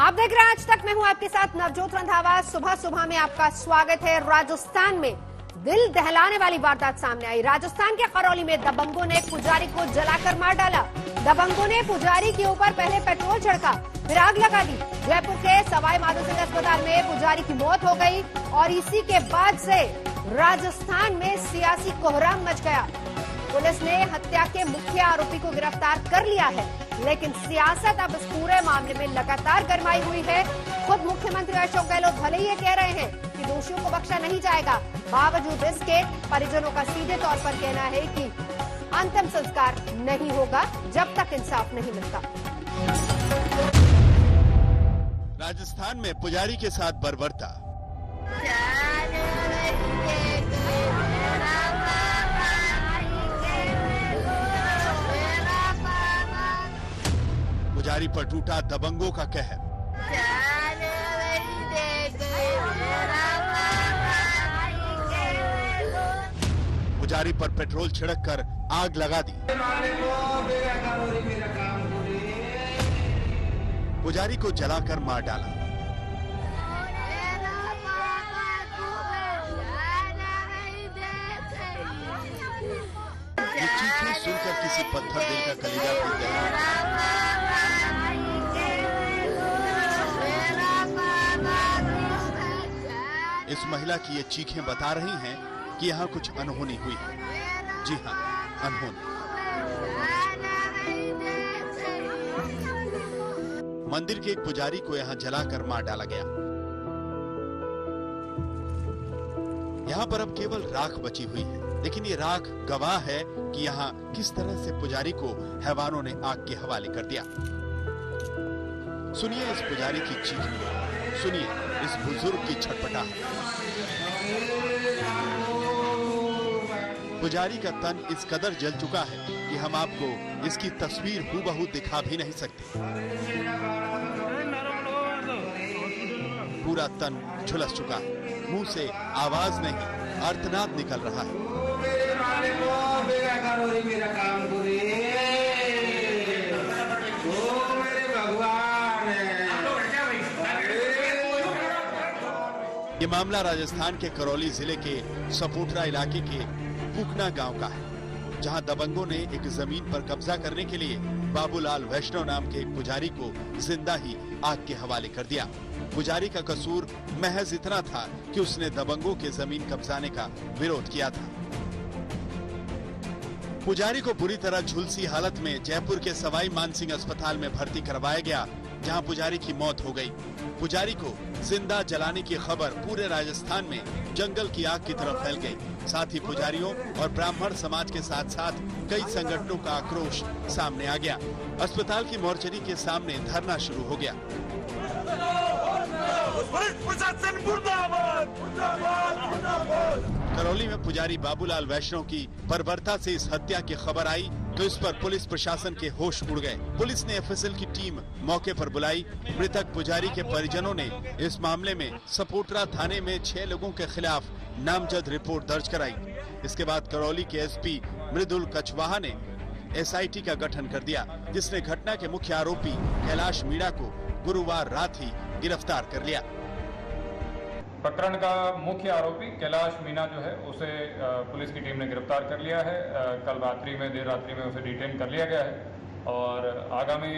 आप देख रहे हैं आज तक। मैं हूं आपके साथ नवजोत रंधावा। सुबह सुबह में आपका स्वागत है। राजस्थान में दिल दहलाने वाली वारदात सामने आई। राजस्थान के करौली में दबंगों ने पुजारी को जलाकर मार डाला। दबंगों ने पुजारी के ऊपर पहले पेट्रोल छिड़का, फिर आग लगा दी। जयपुर के सवाई माधोसिंह अस्पताल में पुजारी की मौत हो गई और इसी के बाद से राजस्थान में सियासी कोहराम मच गया। पुलिस ने हत्या के मुख्य आरोपी को गिरफ्तार कर लिया है, लेकिन सियासत अब इस पूरे मामले में लगातार गरमाई हुई है। खुद मुख्यमंत्री अशोक गहलोत भले ही ये कह रहे हैं कि दोषियों को बख्शा नहीं जाएगा, बावजूद इसके परिजनों का सीधे तौर पर कहना है कि अंतिम संस्कार नहीं होगा जब तक इंसाफ नहीं मिलता। राजस्थान में पुजारी के साथ बर्बरता। पुजारी पर टूटा दबंगों का कहर। पुजारी पर पेट्रोल छिड़ककर आग लगा दी। पुजारी को जलाकर मार डाला। ये चीखें सुनकर किसी पत्थर दिल का कलीजा टूट गया। इस महिला की ये चीखें बता रही हैं कि यहाँ कुछ अनहोनी हुई है। जी हाँ, अनहोनी। मंदिर के एक पुजारी को यहाँ जलाकर मार डाला गया। यहाँ पर अब केवल राख बची हुई है, लेकिन ये राख गवाह है कि यहाँ किस तरह से पुजारी को हैवानों ने आग के हवाले कर दिया। सुनिए इस पुजारी की चीख, सुनिए इस बुजुर्ग की छटपटाहट। पुजारी का तन इस कदर जल चुका है कि हम आपको इसकी तस्वीर हूबहू दिखा भी नहीं सकते। पूरा तन झुलस चुका है, मुंह से आवाज नहीं, आर्तनाद निकल रहा है। ये मामला राजस्थान के करौली जिले के सपोटरा इलाके के पुकना गांव का है, जहां दबंगों ने एक जमीन पर कब्जा करने के लिए बाबूलाल वैष्णव नाम के एक पुजारी को जिंदा ही आग के हवाले कर दिया। पुजारी का कसूर महज इतना था कि उसने दबंगों के जमीन कब्जाने का विरोध किया था। पुजारी को बुरी तरह झुलसी हालत में जयपुर के सवाई मानसिंह अस्पताल में भर्ती करवाया गया, जहां पुजारी की मौत हो गई। पुजारी को जिंदा जलाने की खबर पूरे राजस्थान में जंगल की आग की तरह फैल गई। साथ ही पुजारियों और ब्राह्मण समाज के साथ साथ कई संगठनों का आक्रोश सामने आ गया। अस्पताल की मोर्चरी के सामने धरना शुरू हो गया। करौली में पुजारी बाबूलाल वैष्णव की बर्बरता से इस हत्या की खबर आई तो इस पर पुलिस प्रशासन के होश उड़ गए। पुलिस ने एफएसएल की टीम मौके पर बुलाई। मृतक पुजारी के परिजनों ने इस मामले में सपोटरा थाने में 6 लोगों के खिलाफ नामजद रिपोर्ट दर्ज कराई। इसके बाद करौली के एसपी मृदुल कछवाहा ने एसआईटी का गठन कर दिया, जिसने घटना के मुख्य आरोपी कैलाश मीणा को गुरुवार रात ही गिरफ्तार कर लिया। प्रकरण का मुख्य आरोपी कैलाश मीणा जो है उसे पुलिस की टीम ने गिरफ्तार कर लिया है। कल देर रात्रि में उसे डिटेन कर लिया गया है और आगामी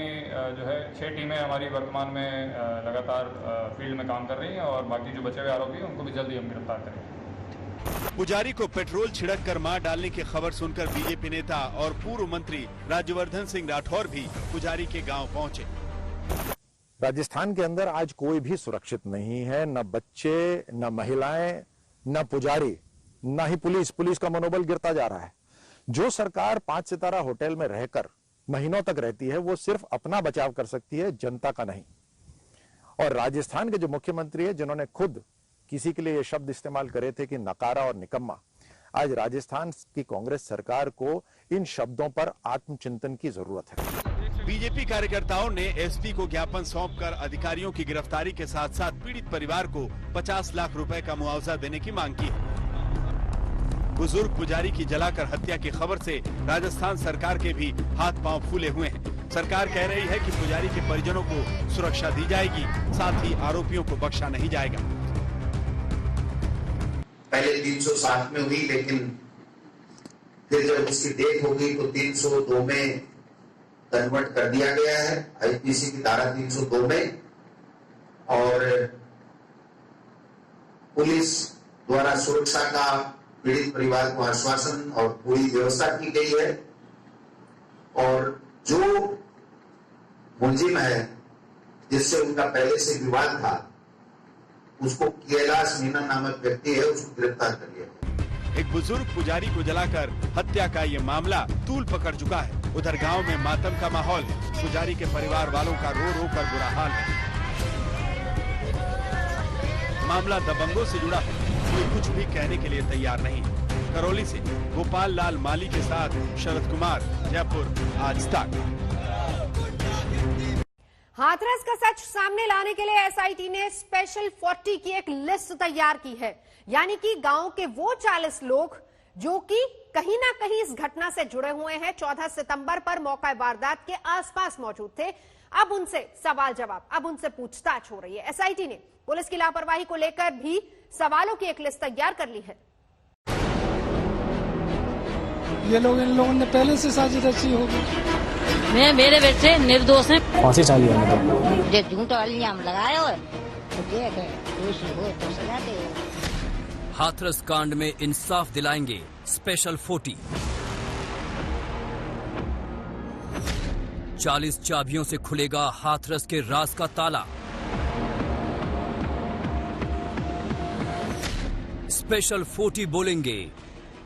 जो है 6 टीमें हमारी वर्तमान में लगातार फील्ड में काम कर रही हैं और बाकी जो बचे हुए आरोपी हैं उनको भी जल्दी हम गिरफ्तार करेंगे। पुजारी को पेट्रोल छिड़क कर मार डालने की खबर सुनकर बीजेपी नेता और पूर्व मंत्री राज्यवर्धन सिंह राठौर भी पुजारी के गाँव पहुँचे। राजस्थान के अंदर आज कोई भी सुरक्षित नहीं है, न बच्चे, न महिलाएं, न पुजारी, न ही पुलिस का मनोबल गिरता जा रहा है। जो सरकार 5 सितारा होटल में रहकर महीनों तक रहती है वो सिर्फ अपना बचाव कर सकती है, जनता का नहीं। और राजस्थान के जो मुख्यमंत्री है जिन्होंने खुद किसी के लिए ये शब्द इस्तेमाल करे थे कि नकारा और निकम्मा, आज राजस्थान की कांग्रेस सरकार को इन शब्दों पर आत्मचिंतन की जरूरत है। बीजेपी कार्यकर्ताओं ने एसपी को ज्ञापन सौंपकर अधिकारियों की गिरफ्तारी के साथ साथ पीड़ित परिवार को 50 लाख रुपए का मुआवजा देने की मांग की है। बुजुर्ग पुजारी की जलाकर हत्या की खबर से राजस्थान सरकार के भी हाथ पांव फूले हुए हैं। सरकार कह रही है कि पुजारी के परिजनों को सुरक्षा दी जाएगी, साथ ही आरोपियों को बख्शा नहीं जाएगा। पहले 307 में हुई, लेकिन फिर जब उसकी डेथ हो गई तो 302 में कन्वर्ट कर दिया गया है, आईपीसी की धारा 302 में। और पुलिस द्वारा सुरक्षा का पीड़ित परिवार को आश्वासन और पूरी व्यवस्था की गई है। और जो मुलजिम है जिससे उनका पहले से विवाद था, उसको कैलाश मीना नामक व्यक्ति है, उसको गिरफ्तार कर लिया। एक बुजुर्ग पुजारी को जलाकर हत्या का ये मामला तूल पकड़ चुका है। उधर गांव में मातम का माहौल है। पुजारी के परिवार वालों का रो रो कर बुरा हाल है। मामला दबंगों से जुड़ा है, कोई कुछ भी कहने के लिए तैयार नहीं। करौली से गोपाल लाल माली के साथ शरद कुमार, जयपुर, आज तक। हाथरस का सच सामने लाने के लिए एसआईटी ने स्पेशल 40 की एक लिस्ट तैयार की है, यानी कि गांव के वो 40 लोग जो कि कहीं ना कहीं इस घटना से जुड़े हुए हैं, 14 सितंबर पर मौका वारदात के आसपास मौजूद थे। अब उनसे सवाल जवाब, अब उनसे पूछताछ हो रही है। एसआईटी ने पुलिस की लापरवाही को लेकर भी सवालों की एक लिस्ट तैयार कर ली है। ये लोग, इन लोगों ने पहले से साजिश रची होगी। मैं, मेरे बेटे निर्दोष हैं। फांसी चाली है जो झूठा इल्जाम लगाया हो तो देख दोषी हो तो सजा दे। हाथरस कांड में इंसाफ दिलाएंगे स्पेशल 40। 40 चाबियों से खुलेगा हाथरस के राज का ताला। स्पेशल 40 बोलेंगे,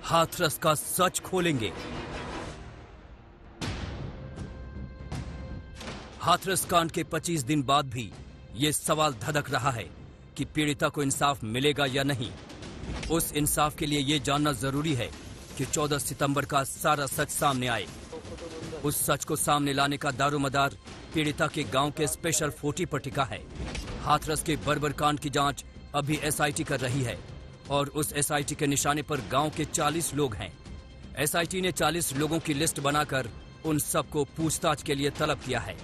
हाथरस का सच खोलेंगे। हाथरस कांड के 25 दिन बाद भी ये सवाल धधक रहा है कि पीड़िता को इंसाफ मिलेगा या नहीं। उस इंसाफ के लिए ये जानना जरूरी है कि 14 सितंबर का सारा सच सामने आए। उस सच को सामने लाने का दारोमदार पीड़िता के गांव के स्पेशल 40 पर टिका है। हाथरस के बर्बर कांड की जांच अभी एसआईटी कर रही है और उस एसआईटी के निशाने पर गांव के 40 लोग हैं। एसआईटी ने 40 लोगों की लिस्ट बनाकर उन सबको पूछताछ के लिए तलब किया है।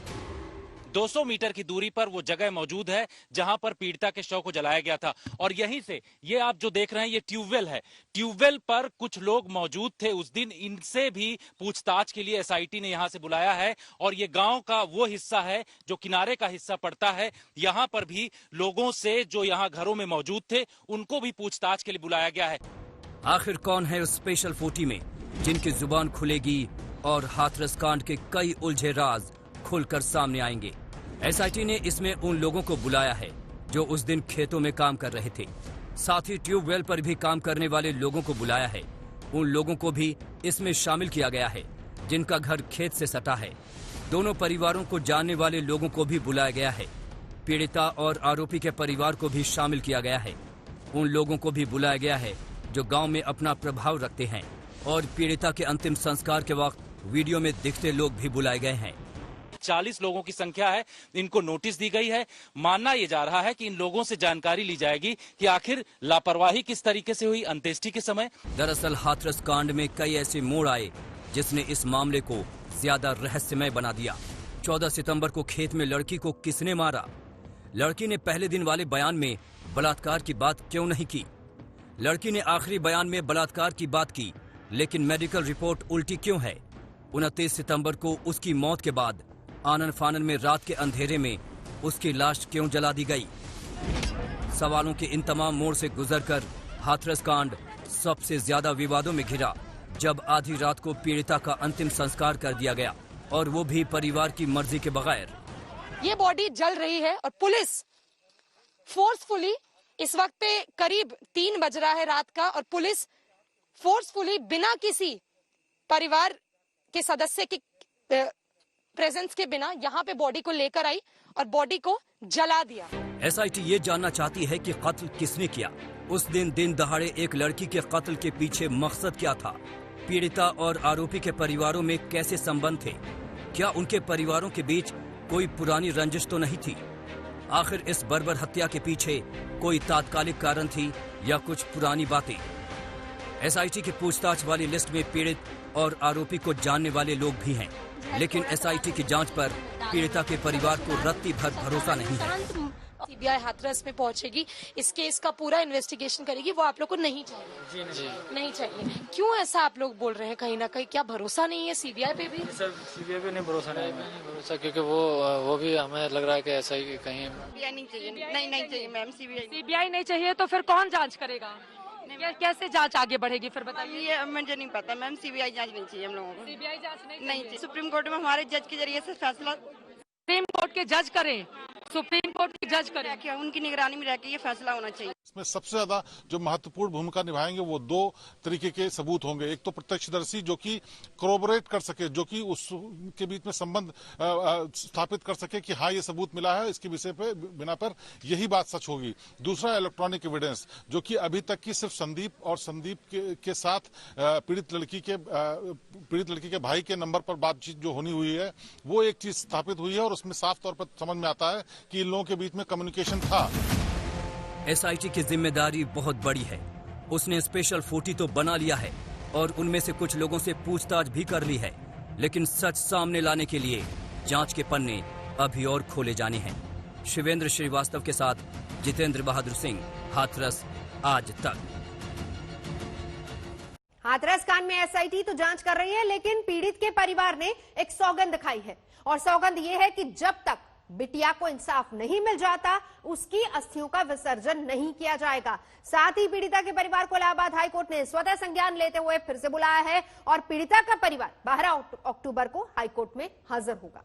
200 मीटर की दूरी पर वो जगह मौजूद है जहां पर पीड़िता के शव को जलाया गया था। और यहीं से ये आप जो देख रहे हैं ये ट्यूबवेल है। ट्यूबवेल पर कुछ लोग मौजूद थे उस दिन, इनसे भी पूछताछ के लिए एसआईटी ने यहां से बुलाया है। और ये गांव का वो हिस्सा है जो किनारे का हिस्सा पड़ता है। यहां पर भी लोगों से जो यहां घरों में मौजूद थे उनको भी पूछताछ के लिए बुलाया गया है। आखिर कौन है उस स्पेशल 40 में जिनकी जुबान खुलेगी और हाथरस कांड के कई उलझे राज खुलकर सामने आएंगे। एसआईटी ने इसमें उन लोगों को बुलाया है जो उस दिन खेतों में काम कर रहे थे। साथ ही ट्यूबवेल पर भी काम करने वाले लोगों को बुलाया है। उन लोगों को भी इसमें शामिल किया गया है जिनका घर खेत से सटा है। दोनों परिवारों को जानने वाले लोगों को भी बुलाया गया है। पीड़िता और आरोपी के परिवार को भी शामिल किया गया है। उन लोगों को भी बुलाया गया है जो गांव में अपना प्रभाव रखते हैं। और पीड़िता के अंतिम संस्कार के वक्त वीडियो में दिखते लोग भी बुलाए गए हैं। 40 लोगों की संख्या है, इनको नोटिस दी गई है। मानना यह जा रहा है कि इन लोगों से जानकारी ली जाएगी कि आखिर लापरवाही किस तरीके से हुई अंत्येष्टि के समय। दरअसल हाथरस कांड में कई ऐसे मोड़ आए जिसने इस मामले को ज्यादा रहस्यमय बना दिया। 14 सितंबर को खेत में लड़की को किसने मारा? लड़की ने पहले दिन वाले बयान में बलात्कार की बात क्यों नहीं की? लड़की ने आखिरी बयान में बलात्कार की बात की, लेकिन मेडिकल रिपोर्ट उल्टी क्यों है? 29 सितंबर को उसकी मौत के बाद आनन फानन में रात के अंधेरे में उसकी लाश क्यों जला दी गई? सवालों के इन तमाम मोड़ से गुजरकर हाथरस कांड सबसे ज्यादा विवादों में घिरा जब आधी रात को पीड़िता का अंतिम संस्कार कर दिया गया, और वो भी परिवार की मर्जी के बगैर। ये बॉडी जल रही है और पुलिस फोर्सफुली, इस वक्त पे करीब 3 बज रहा है रात का, और पुलिस फोर्सफुली बिना किसी परिवार के सदस्य की प्रेजेंस के बिना यहाँ पे बॉडी को लेकर आई और बॉडी को जला दिया। एसआईटी ये जानना चाहती है कि कत्ल किसने किया। उस दिन दहाड़े एक लड़की के कत्ल के पीछे मकसद क्या था? पीड़िता और आरोपी के परिवारों में कैसे संबंध थे? क्या उनके परिवारों के बीच कोई पुरानी रंजिश तो नहीं थी? आखिर इस बर्बर हत्या के पीछे कोई तात्कालिक कारण थी या कुछ पुरानी बातें? एसआईटी की पूछताछ वाली लिस्ट में पीड़ित और आरोपी को जानने वाले लोग भी हैं, लेकिन एसआईटी की जांच पर पीड़िता के परिवार को रत्ती भर भरोसा नहीं है। सीबीआई हाथरस में पहुंचेगी, इस केस का पूरा इन्वेस्टिगेशन करेगी, वो आप लोग को नहीं चाहिए? जी नहीं चाहिए। क्यों ऐसा आप लोग बोल रहे हैं? कहीं ना कहीं क्या भरोसा नहीं है सीबीआई पे भी? सर सीबीआई पे नहीं भरोसा, नहीं भरोसा, क्योंकि वो भी हमें लग रहा है कि ऐसा ही कहीं नहीं चाहिए। नहीं चाहिए मैम, सीबीआई नहीं चाहिए तो फिर कौन जांच करेगा? कैसे जांच आगे बढ़ेगी फिर बताइए? ये मुझे नहीं पता मैम, सीबीआई जांच नहीं चाहिए हम लोगों को। सीबीआई जांच नहीं चाहिए। सुप्रीम कोर्ट में हमारे जज के जरिए से फैसला, सुप्रीम कोर्ट के जज करें, सुप्रीम कोर्ट के जज करें, उनकी निगरानी में रहकर ये फैसला होना चाहिए। इसमें सबसे ज्यादा जो महत्वपूर्ण भूमिका निभाएंगे वो दो तरीके के सबूत होंगे। एक तो प्रत्यक्षदर्शी जो कि कोरोबोरेट कर सके, जो कि उसके बीच में संबंध स्थापित कर सके कि हाँ ये सबूत मिला है, इसके विषय पे बिना पर यही बात सच होगी। दूसरा इलेक्ट्रॉनिक एविडेंस, जो कि अभी तक की सिर्फ संदीप और संदीप के साथ पीड़ित लड़की के भाई के नंबर पर बातचीत जो होनी हुई है, वो एक चीज स्थापित हुई है और उसमें साफ तौर पर समझ में आता है कि इन लोगों के बीच में कम्युनिकेशन था। एसआईटी की जिम्मेदारी बहुत बड़ी है। उसने स्पेशल 40 तो बना लिया है और उनमें से कुछ लोगों से पूछताछ भी कर ली है, लेकिन सच सामने लाने के लिए जांच के पन्ने अभी और खोले जाने हैं। शिवेंद्र श्रीवास्तव के साथ जितेंद्र बहादुर सिंह, हाथरस, आज तक। हाथरस कांड में एसआईटी तो जांच कर रही है, लेकिन पीड़ित के परिवार ने एक सौगंध खाई है और सौगंध यह है कि जब तक बिटिया को इंसाफ नहीं मिल जाता उसकी अस्थियों का विसर्जन नहीं किया जाएगा। साथ ही पीड़िता के परिवार को इलाहाबाद हाईकोर्ट ने स्वतः संज्ञान लेते हुए फिर से बुलाया है और पीड़िता का परिवार 12 अक्टूबर को हाईकोर्ट में हाजिर होगा।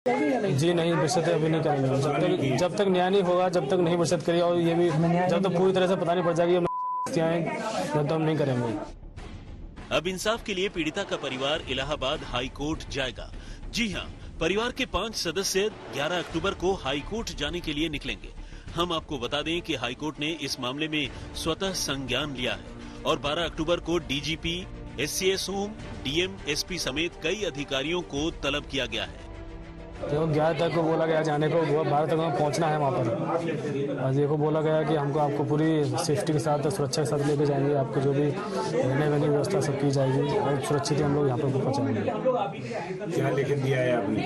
जी नहीं, बचत अभी नहीं करेंगे जब तक न्याय नहीं होगा, जब तक नहीं बचत करिए, और ये भी जब तक पूरी तरह से पता नहीं पड़ जाएगी जब तक हम नहीं करेंगे। अब इंसाफ के लिए पीड़िता का परिवार इलाहाबाद हाई कोर्ट जाएगा। जी हां, परिवार के 5 सदस्य 11 अक्टूबर को हाई कोर्ट जाने के लिए निकलेंगे। हम आपको बता दें कि हाई कोर्ट ने इस मामले में स्वतः संज्ञान लिया है और 12 अक्टूबर को DGP, SCS home, DM, SP समेत कई अधिकारियों को तलब किया गया है। देखो 11 तक को बोला गया जाने को, 12 तक हमें पहुंचना है वहाँ पर। और देखो बोला गया कि आपको पूरी सेफ्टी के साथ, सुरक्षा के साथ लेके जाएंगे, आपको जो भी रहने वाली व्यवस्था सब की जाएगी और सुरक्षित हम लोग यहाँ पर पहुँचाएंगे। क्या लिखित दिया है आपने?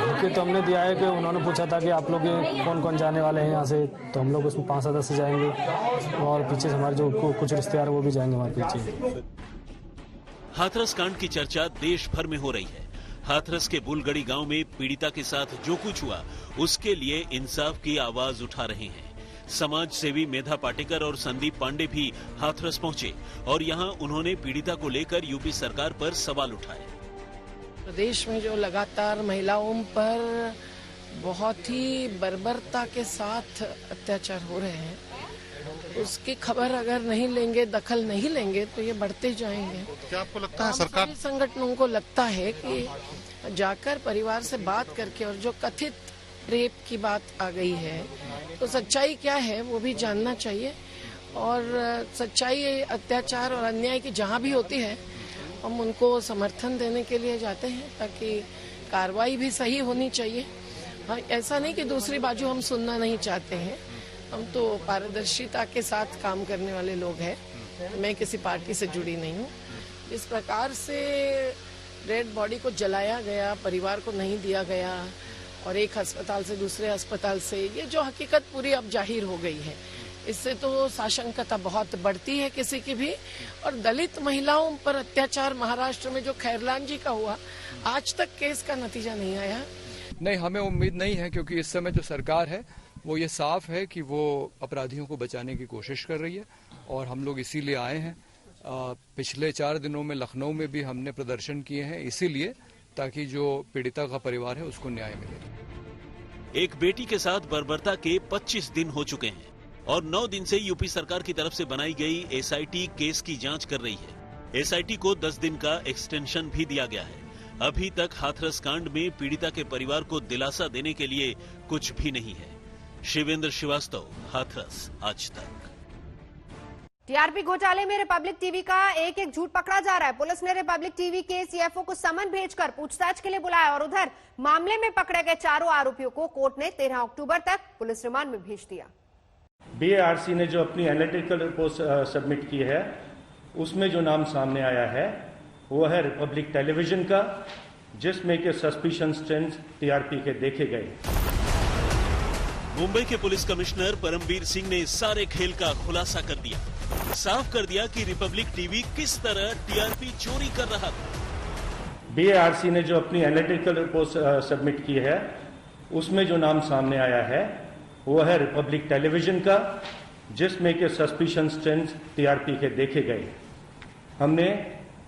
लिखित तो हमने दिया है कि उन्होंने पूछा था कि आप लोग कौन कौन जाने वाले हैं यहाँ से, तो हम लोग उसमें 5 सदस्य जाएंगे और पीछे से हमारे जो कुछ रिश्तेदार वो भी जाएंगे हमारे पीछे। हाथरस कांड की चर्चा देश भर में हो रही है। हाथरस के बुलगड़ी गांव में पीड़िता के साथ जो कुछ हुआ उसके लिए इंसाफ की आवाज उठा रहे हैं। समाज सेवी मेधा पाटेकर और संदीप पांडे भी हाथरस पहुंचे और यहां उन्होंने पीड़िता को लेकर यूपी सरकार पर सवाल उठाए। प्रदेश में जो लगातार महिलाओं पर बहुत ही बर्बरता के साथ अत्याचार हो रहे हैं, उसकी खबर अगर नहीं लेंगे, दखल नहीं लेंगे तो ये बढ़ते जाएंगे। क्या आपको लगता है सरकार संगठनों को लगता है कि जाकर परिवार से बात करके, और जो कथित रेप की बात आ गई है तो सच्चाई क्या है वो भी जानना चाहिए, और सच्चाई अत्याचार और अन्याय की जहाँ भी होती है हम उनको समर्थन देने के लिए जाते हैं, ताकि कार्रवाई भी सही होनी चाहिए। हाँ, ऐसा नहीं कि दूसरी बाजू हम सुनना नहीं चाहते हैं, हम तो पारदर्शिता के साथ काम करने वाले लोग हैं। मैं किसी पार्टी से जुड़ी नहीं हूँ। इस प्रकार से डेड बॉडी को जलाया गया, परिवार को नहीं दिया गया और एक अस्पताल से दूसरे अस्पताल से, ये जो हकीकत पूरी अब जाहिर हो गई है, इससे तो साशंकता बहुत बढ़ती है किसी की भी। और दलित महिलाओं पर अत्याचार महाराष्ट्र में जो खैरलान जी का हुआ, आज तक केस का नतीजा नहीं आया। नहीं, हमें उम्मीद नहीं है, क्योंकि इस समय जो सरकार है वो ये साफ है कि वो अपराधियों को बचाने की कोशिश कर रही है और हम लोग इसीलिए आए हैं। पिछले 4 दिनों में लखनऊ में भी हमने प्रदर्शन किए हैं, इसीलिए ताकि जो पीड़िता का परिवार है उसको न्याय मिले। एक बेटी के साथ बर्बरता के 25 दिन हो चुके हैं और 9 दिन से यूपी सरकार की तरफ से बनाई गई एसआईटी केस की जांच कर रही है। एसआईटी को 10 दिन का एक्सटेंशन भी दिया गया है। अभी तक हाथरस कांड में पीड़िता के परिवार को दिलासा देने के लिए कुछ भी नहीं है। शिवेंद्र श्रीवास्तव, हाथरस, आज तक। टीआरपी घोटाले में रिपब्लिक टीवी का एक एक झूठ पकड़ा जा रहा है। पुलिस ने रिपब्लिक टीवी के सीएफओ को समन भेजकर पूछताछ के लिए बुलाया और उधर मामले में पकड़े गए चारों आरोपियों को कोर्ट ने 13 अक्टूबर तक पुलिस रिमांड में भेज दिया। बीएआरसी ने जो अपनी एनालिटिकल रिपोर्ट सबमिट की है, उसमें जो नाम सामने आया है वो है रिपब्लिक टेलीविजन का, जिसमें के सस्पिशन स्ट्रेंथ टीआरपी के देखे गए। मुंबई के पुलिस कमिश्नर परमवीर सिंह ने सारे खेल का खुलासा कर दिया। साफ कर दिया कि रिपब्लिक टीवी किस तरह टीआरपी चोरी कर रहा था। बीएआरसी ने जो अपनी एनालिटिकल रिपोर्ट सबमिट की है, उसमें जो नाम सामने आया है वो है रिपब्लिक टेलीविजन का, जिसमें के सस्पिशन स्ट्रेंथ टीआरपी के देखे गए। हमने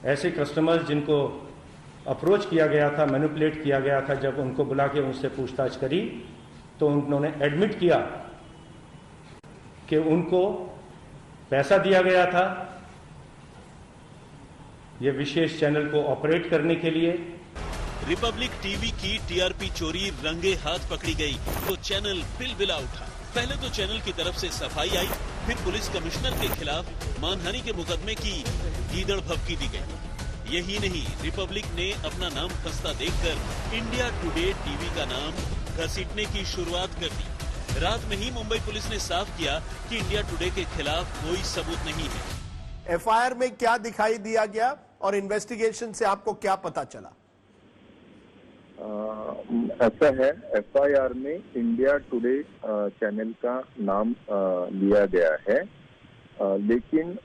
ऐसे कस्टमर्स जिनको अप्रोच किया गया था, मैनिपुलेट किया गया था, जब उनको बुला के उनसे पूछताछ करी तो उन्होंने एडमिट किया कि उनको पैसा दिया गया था ये विशेष चैनल को ऑपरेट करने के लिए। रिपब्लिक टीवी की टीआरपी चोरी रंगे हाथ पकड़ी गई तो चैनल बिलबिला उठा। पहले तो चैनल की तरफ से सफाई आई, फिर पुलिस कमिश्नर के खिलाफ मानहानि के मुकदमे की गीदड़ भभकी दी गई। यही नहीं, रिपब्लिक ने अपना नाम फंसता देखकर इंडिया टुडे टीवी का नाम घसीटने की शुरुआत कर दी। रात में ही मुंबई पुलिस ने साफ किया कि इंडिया टुडे के खिलाफ कोई सबूत नहीं है। एफआईआर में क्या दिखाई दिया गया और इन्वेस्टिगेशन से आपको क्या पता चला? ऐसा है, एफआईआर में इंडिया टुडे चैनल का नाम लिया गया है, लेकिन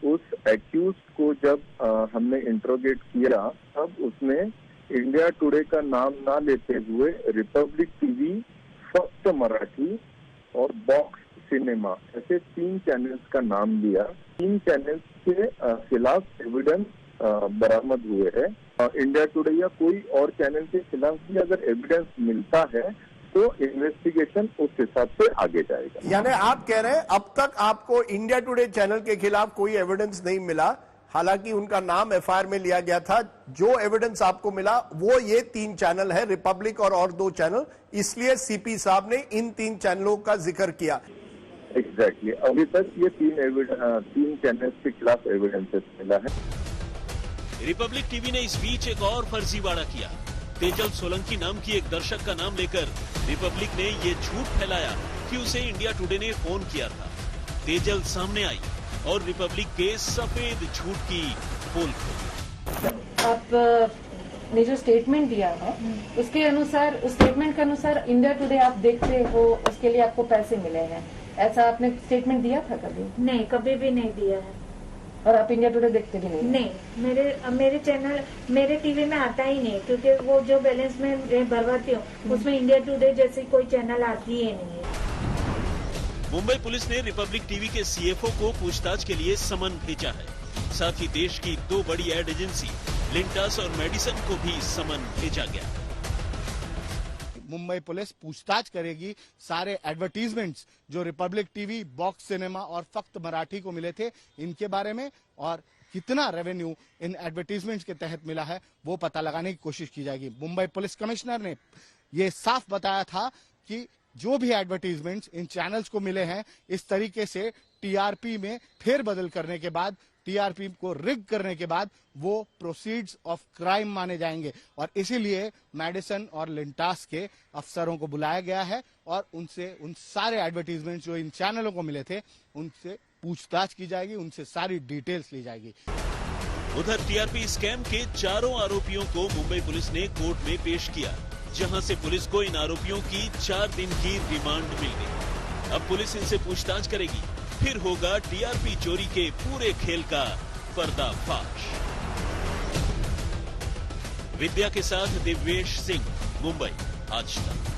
उस एक्यूज को जब हमने इंट्रोगेट किया तब उसने इंडिया टुडे का नाम ना लेते हुए रिपब्लिक टीवी, फक्त मराठी और बॉक्स सिनेमा ऐसे 3 चैनल्स का नाम लिया। 3 चैनल्स के खिलाफ एविडेंस बरामद हुए हैं। इंडिया टुडे या कोई और चैनल के खिलाफ भी अगर एविडेंस मिलता है तो इन्वेस्टिगेशन उस हिसाब से आगे जाएगा। यानी आप कह रहे हैं अब तक आपको इंडिया टुडे चैनल के खिलाफ कोई एविडेंस नहीं मिला, हालांकि उनका नाम एफआईआर में लिया गया था। जो एविडेंस आपको मिला वो ये 3 चैनल है, रिपब्लिक और 2 चैनल, इसलिए सीपी साहब ने इन 3 चैनलों का जिक्र किया। एग्जैक्टली, अभी तक ये 3 चैनल के खिलाफ एविडेंसेस मिला है। रिपब्लिक टीवी ने इस बीच एक और फर्जीवाड़ा किया। तेजल सोलंकी नाम की एक दर्शक का नाम लेकर रिपब्लिक ने ये झूठ फैलाया कि उसे इंडिया टुडे ने फोन किया था। तेजल सामने आई और रिपब्लिक के सफेद झूठ की पोल खोली। आपने जो स्टेटमेंट दिया है उसके अनुसार, उस स्टेटमेंट के अनुसार इंडिया टुडे आप देखते हो, उसके लिए आपको पैसे मिले हैं, ऐसा आपने स्टेटमेंट दिया था कभी? नहीं, कभी भी नहीं दिया है। और आप इंडिया टुडे देखते भी नहीं? नहीं, मेरे चैनल मेरे टीवी में आता ही नहीं, क्योंकि वो जो बैलेंस में भरवाती हूँ उसमें इंडिया टुडे जैसी कोई चैनल आती ही नहीं है। मुंबई पुलिस ने रिपब्लिक टीवी के सीएफओ को पूछताछ के लिए समन भेजा है। साथ ही देश की 2 बड़ी एड एजेंसी लिंटास और मेडिसन को भी समन भेजा गया। मुंबई पुलिस पूछताछ करेगी सारे एडवर्टीजमेंट्स जो रिपब्लिक टीवी, बॉक्स सिनेमा और फक्त मराठी को मिले थे, इनके बारे में, और कितना रेवेन्यू इन एडवर्टीजमेंट्स के तहत मिला है वो पता लगाने की कोशिश की जाएगी। मुंबई पुलिस कमिश्नर ने ये साफ बताया था कि जो भी एडवर्टीजमेंट्स इन चैनल्स को मिले हैं, इस तरीके से टीआरपी में फेरबदल करने के बाद, टीआरपी को रिग करने के बाद वो प्रोसीड्स ऑफ क्राइम माने जाएंगे। और इसीलिए मेडिसन और लिंटास के अफसरों को बुलाया गया है और उनसे उन सारे एडवर्टीजमेंट जो इन चैनलों को मिले थे उनसे पूछताछ की जाएगी, उनसे सारी डिटेल्स ली जाएगी। उधर टीआरपी स्कैम के चारों आरोपियों को मुंबई पुलिस ने कोर्ट में पेश किया, जहां से पुलिस को इन आरोपियों की 4 दिन की रिमांड मिल गई। अब पुलिस इनसे पूछताछ करेगी, फिर होगा टीआरपी चोरी के पूरे खेल का पर्दाफाश। विद्या के साथ दिव्येश सिंह, मुंबई, आज तक।